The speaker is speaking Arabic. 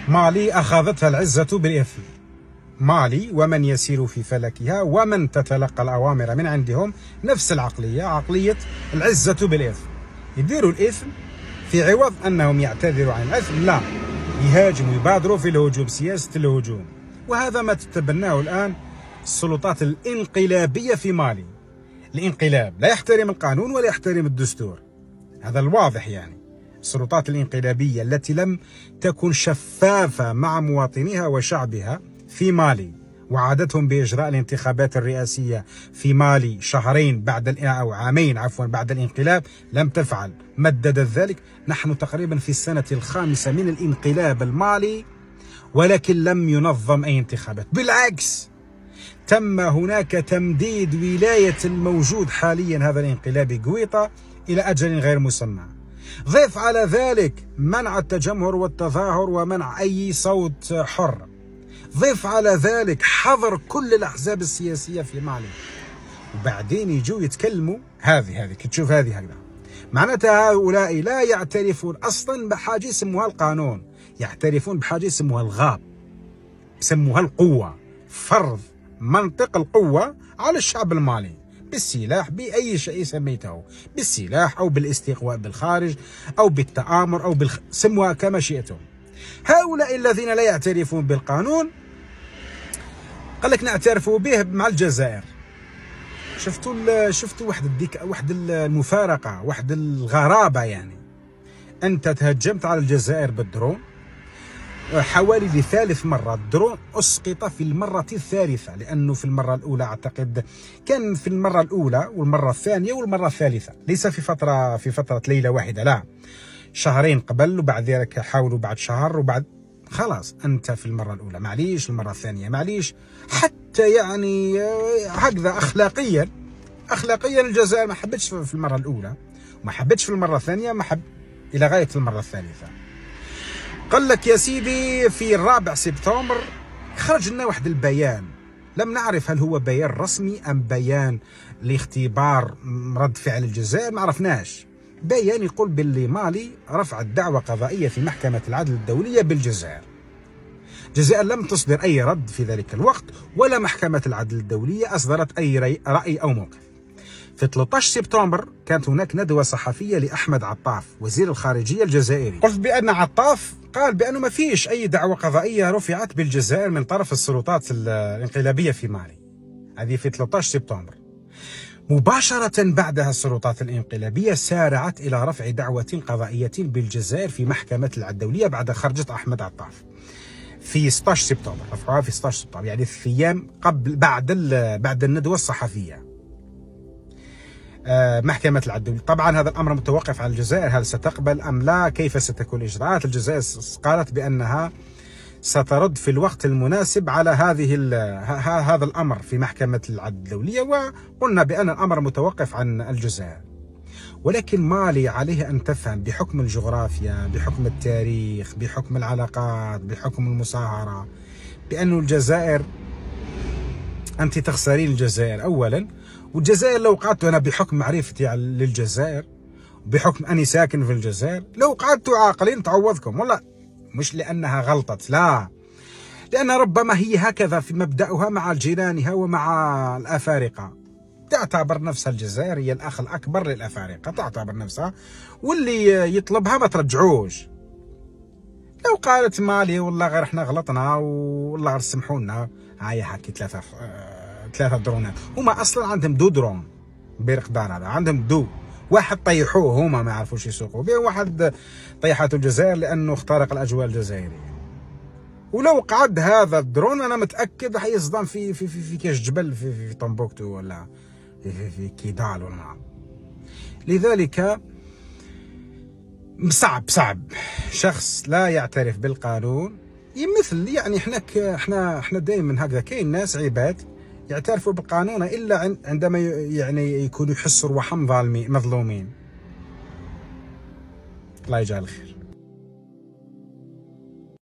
مالي أخذتها العزة بالإثم. مالي ومن يسير في فلكها ومن تتلقى الأوامر من عندهم نفس العقلية، عقلية العزة بالإثم. يديروا الإثم في عوض أنهم يعتذروا عن الإثم، لا، يهاجموا، يبادروا في الهجوم، سياسة الهجوم. وهذا ما تتبناه الآن السلطات الانقلابية في مالي. الانقلاب لا يحترم القانون ولا يحترم الدستور، هذا الواضح. يعني السلطات الانقلابية التي لم تكن شفافة مع مواطنيها وشعبها في مالي، وعادتهم بإجراء الانتخابات الرئاسية في مالي شهرين بعد أو عامين عفوا بعد الانقلاب، لم تفعل، مددت ذلك. نحن تقريبا في السنة الخامسة من الانقلاب المالي، ولكن لم ينظم أي انتخابات، بالعكس تم هناك تمديد ولاية الموجود حاليا هذا الانقلابي قويطة إلى أجل غير مسمى. ضيف على ذلك منع التجمهر والتظاهر ومنع أي صوت حر. ضيف على ذلك حظر كل الأحزاب السياسية في مالي. وبعدين يجوا يتكلموا هذه كتشوف هذه هكذا، معناتها هؤلاء لا يعترفون أصلا بحاجة يسموها القانون، يعترفون بحاجة يسموها الغاب، يسموها القوة، فرض منطق القوة على الشعب المالي بالسلاح، بأي شيء سميته، بالسلاح أو بالاستقواء بالخارج أو بالتآمر أو سموها كما شئتم. هؤلاء الذين لا يعترفون بالقانون قال لك نعترفوا به مع الجزائر. شفتوا واحد المفارقة، واحد الغرابة. يعني أنت تهجمت على الجزائر بالدرون حوالي لثالث مرة، الدرون أسقط في المرة الثالثة، لأنه في المرة الأولى أعتقد كان في المرة الأولى والمرة الثانية والمرة الثالثة، ليس في فترة ليلة واحدة، لا، شهرين قبل، وبعد ذلك حاولوا بعد شهر، وبعد خلاص أنت في المرة الأولى معليش، المرة الثانية معليش، حتى يعني هكذا أخلاقيا الجزائر ما حبتش في المرة الأولى وما حبتش في المرة الثانية، ما حب إلى غاية المرة الثالثة. قال لك يا سيدي في 4 سبتمبر خرج لنا واحد البيان، لم نعرف هل هو بيان رسمي أم بيان لاختبار رد فعل الجزائر، ما عرفناش. بيان يقول باللي مالي رفعت دعوى قضائية في محكمة العدل الدولية بالجزائر. الجزائر لم تصدر أي رد في ذلك الوقت، ولا محكمة العدل الدولية أصدرت أي رأي أو موقف. في 13 سبتمبر كانت هناك ندوة صحفية لأحمد عطاف وزير الخارجية الجزائري. قلت بأن عطاف قال بأنه ما فيش أي دعوة قضائية رفعت بالجزائر من طرف السلطات الانقلابية في مالي. هذه في 13 سبتمبر. مباشرة بعدها السلطات الانقلابية سارعت إلى رفع دعوة قضائية بالجزائر في محكمة العدل الدولية بعد خرجت أحمد عطاف في 16 سبتمبر، رفعوها في 16 سبتمبر، يعني في أيام بعد الندوة الصحفية. محكمة العدل الدولية. طبعا هذا الأمر متوقف على الجزائر، هل ستقبل أم لا، كيف ستكون الإجراءات. الجزائر قالت بأنها سترد في الوقت المناسب على هذا الأمر في محكمة العدل الدولية، وقلنا بأن الأمر متوقف عن الجزائر. ولكن مالي عليه أن تفهم بحكم الجغرافيا، بحكم التاريخ، بحكم العلاقات، بحكم المصاهرة، بأن الجزائر أنت تخسرين الجزائر أولا. والجزائر لو قعدت أنا بحكم معرفتي للجزائر، بحكم أني ساكن في الجزائر، لو قعدتوا عاقلين تعوضكم والله، مش لأنها غلطت، لا، لأن ربما هي هكذا في مبدأها مع جيرانها ومع الأفارقة. تعتبر نفسها الجزائر هي الأخ الأكبر للأفارقة، تعتبر نفسها، واللي يطلبها ما ترجعوش. لو قالت مالي والله غير احنا غلطنا والله غير سمحوا لنا، هاي حكي ثلاثة درونات. هما أصلا عندهم 2 درون بيرقدار، هذا عندهم 2، واحد طيحوه هما ما يعرفوش يسوقوا به، واحد طيحته الجزائر لأنه اخترق الأجواء الجزائرية. ولو قعد هذا الدرون أنا متأكد حيصدم في كاش جبل في طنبوكتو ولا في كيدال ولا. لذلك صعب شخص لا يعترف بالقانون، مثل يعني احنا دائما هكذا، كاين ناس عباد يعترفوا بالقانون الا عندما يعني يكونوا يحسوا روحهم مظلومين. الله يجعل الخير.